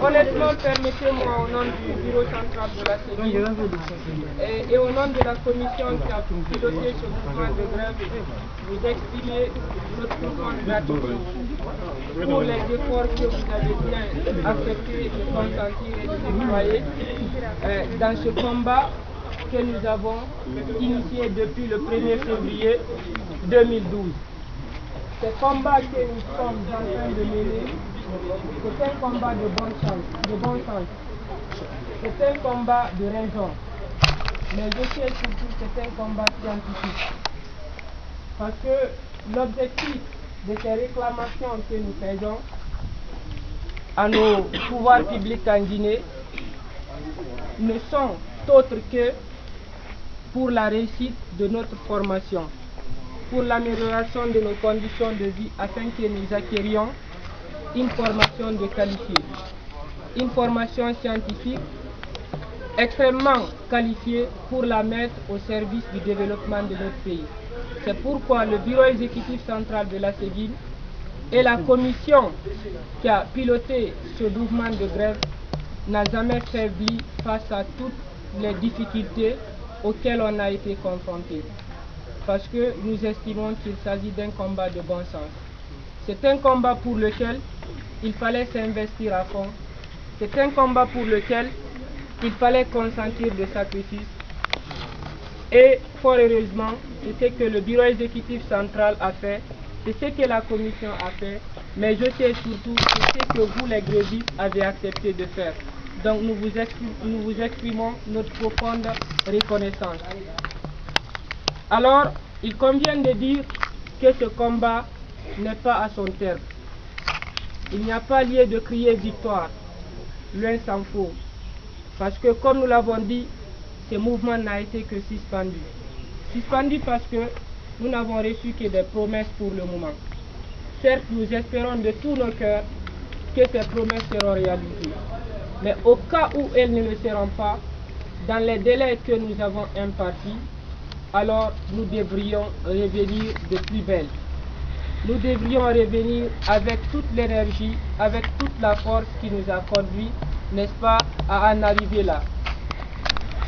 Honnêtement, permettez-moi au nom du bureau central de la CEDI et au nom de la commission qui a piloté ce mouvement de grève, vous exprimer notre profonde gratitude pour les efforts que vous avez bien accepté de consentir et de déployer dans ce combat que nous avons initié depuis le 1er février 2012. Ce combat que nous sommes en train de mener, c'est un combat de bon sens, c'est un combat de raison, mais je sais surtout que c'est un combat scientifique. Parce que l'objectif de ces réclamations que nous faisons à nos pouvoirs publics en Guinée ne sont autres que pour la réussite de notre formation, pour l'amélioration de nos conditions de vie afin que nous acquérions une formation de qualité, une formation scientifique extrêmement qualifiée pour la mettre au service du développement de notre pays. C'est pourquoi le bureau exécutif central de la CEDI et la commission qui a piloté ce mouvement de grève n'a jamais faibli face à toutes les difficultés auxquelles on a été confronté. Parce que nous estimons qu'il s'agit d'un combat de bon sens. C'est un combat pour lequel il fallait s'investir à fond. C'est un combat pour lequel il fallait consentir des sacrifices. Et fort heureusement, c'est ce que le bureau exécutif central a fait, c'est ce que la commission a fait, mais je sais surtout c'est ce que vous, les grévistes, avez accepté de faire. Donc nous vous exprimons notre profonde reconnaissance. Alors, il convient de dire que ce combat n'est pas à son terme. Il n'y a pas lieu de crier victoire, loin s'en faut. Parce que comme nous l'avons dit, ce mouvement n'a été que suspendu. Suspendu parce que nous n'avons reçu que des promesses pour le moment. Certes, nous espérons de tout nos cœurs que ces promesses seront réalisées. Mais au cas où elles ne le seront pas, dans les délais que nous avons impartis, alors nous devrions revenir de plus belle. Nous devrions revenir avec toute l'énergie, avec toute la force qui nous a conduit, n'est-ce pas, à en arriver là.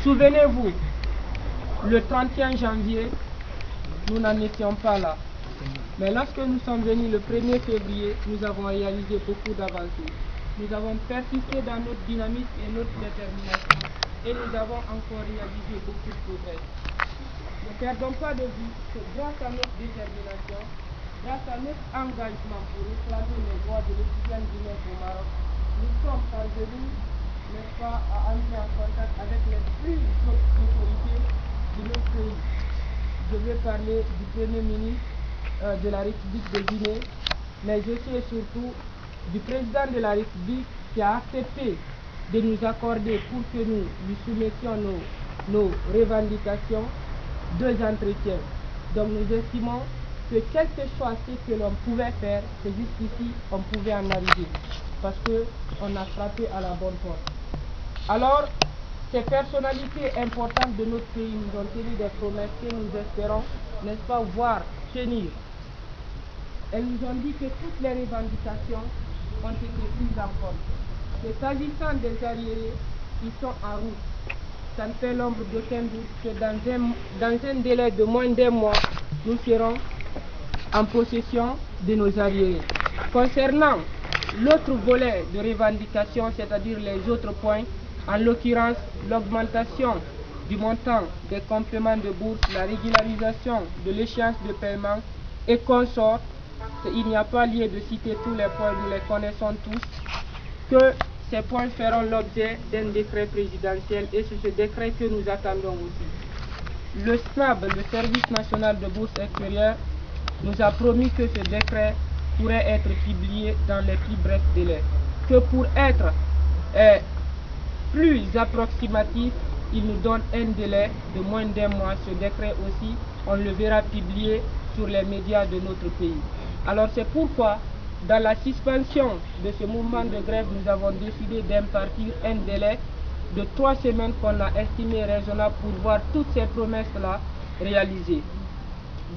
Souvenez-vous, le 31 janvier, nous n'en étions pas là. Mais lorsque nous sommes venus le 1er février, nous avons réalisé beaucoup d'avancées. Nous avons persisté dans notre dynamisme et notre détermination et nous avons encore réalisé beaucoup de progrès. Ne perdons pas de vue que grâce à notre détermination, grâce à notre engagement pour réclamer les droits de l'étudiant guinéen au Maroc, nous sommes parvenus, n'est-ce pas, à entrer en contact avec les plus hautes autorités de notre pays. Je vais parler du Premier ministre de la République de Guinée, mais je sais surtout du président de la République qui a accepté de nous accorder pour que nous lui soumettions nos revendications 2 entretiens. Donc nous estimons que quel que soit ce que l'on pouvait faire, c'est jusqu'ici on pouvait en arriver parce qu'on a frappé à la bonne porte. Alors, ces personnalités importantes de notre pays nous ont tenu des promesses que nous espérons, n'est-ce pas, voir tenir. Elles nous ont dit que toutes les revendications ont été prises en compte. Et s'agissant des arriérés qui sont en route, ça ne fait l'ombre d'aucun doute que dans un délai de moins d'1 mois, nous serons en possession de nos arriérés. Concernant l'autre volet de revendication, c'est-à-dire les autres points, en l'occurrence l'augmentation du montant des compléments de bourse, la régularisation de l'échéance de paiement et consorts, il n'y a pas lieu de citer tous les points, nous les connaissons tous, que ces points feront l'objet d'un décret présidentiel et c'est ce décret que nous attendons aussi. Le SNAB, le Service national de bourse extérieure, nous a promis que ce décret pourrait être publié dans les plus brefs délais. Que pour être plus approximatif, il nous donne un délai de moins d'1 mois. Ce décret aussi, on le verra publié sur les médias de notre pays. Alors c'est pourquoi, dans la suspension de ce mouvement de grève, nous avons décidé d'impartir un délai de 3 semaines qu'on a estimé raisonnable pour voir toutes ces promesses-là réalisées.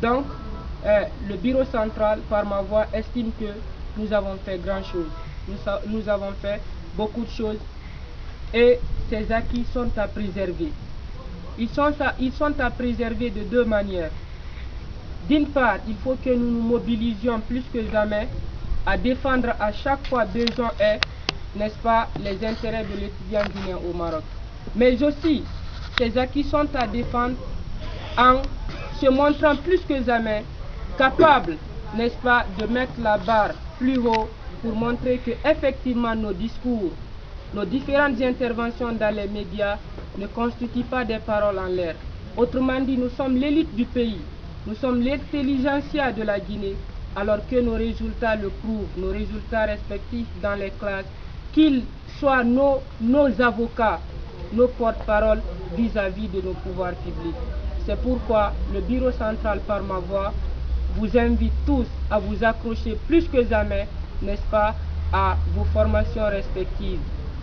Donc, le bureau central, par ma voix, estime que nous avons fait grand chose. Nous avons fait beaucoup de choses et ces acquis sont à préserver. Ils sont à préserver de deux manières. D'une part, il faut que nous nous mobilisions plus que jamais à défendre à chaque fois besoin est, n'est-ce pas, les intérêts de l'étudiant guinéen au Maroc. Mais aussi, ces acquis sont à défendre en se montrant plus que jamais capables, n'est-ce pas, de mettre la barre plus haut pour montrer que effectivement nos discours, nos différentes interventions dans les médias ne constituent pas des paroles en l'air. Autrement dit, nous sommes l'élite du pays, nous sommes l'intelligentsia de la Guinée, alors que nos résultats le prouvent, nos résultats respectifs dans les classes, qu'ils soient nos avocats, nos porte-paroles vis-à-vis de nos pouvoirs publics. C'est pourquoi le bureau central, par ma voix, vous invite tous à vous accrocher plus que jamais, n'est-ce pas, à vos formations respectives.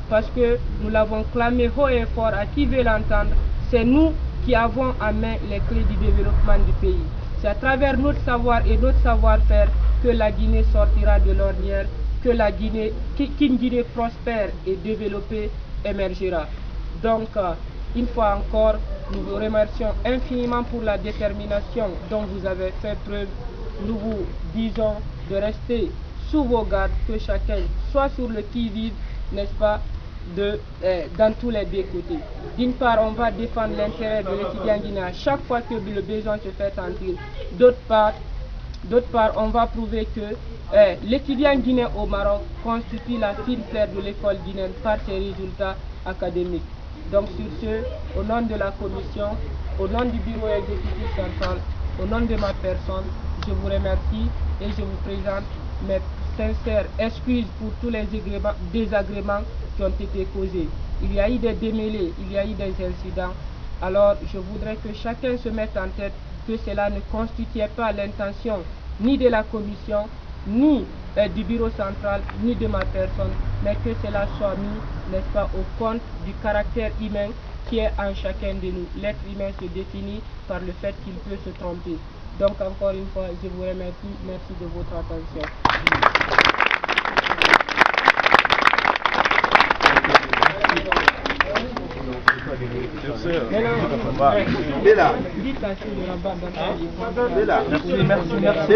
Parce que nous l'avons clamé haut et fort, à qui veut l'entendre, c'est nous qui avons en main les clés du développement du pays. C'est à travers notre savoir et notre savoir-faire que la Guinée sortira de l'ornière, que la Guinée, qu'une Guinée prospère et développée émergera. Donc, une fois encore, nous vous remercions infiniment pour la détermination dont vous avez fait preuve. Nous vous disons de rester sous vos gardes, que chacun soit sur le qui-vive, n'est-ce pas, dans tous les deux côtés. D'une part, on va défendre l'intérêt de l'étudiant guinéen chaque fois que le besoin se fait sentir. D'autre part, on va prouver que l'étudiant guinéen au Maroc constitue la fine fleur de l'école guinéenne par ses résultats académiques. Donc sur ce, au nom de la commission, au nom du bureau exécutif central, au nom de ma personne, je vous remercie et je vous présente mes sincères excuses pour tous les désagréments qui ont été causés. Il y a eu des démêlés, il y a eu des incidents. Alors je voudrais que chacun se mette en tête que cela ne constituait pas l'intention ni de la commission, ni du bureau central, ni de ma personne, mais que cela soit mis, n'est-ce pas, au compte du caractère humain qui est en chacun de nous. L'être humain se définit par le fait qu'il peut se tromper. Donc encore une fois, je vous remercie. Merci de votre attention.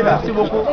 Merci beaucoup.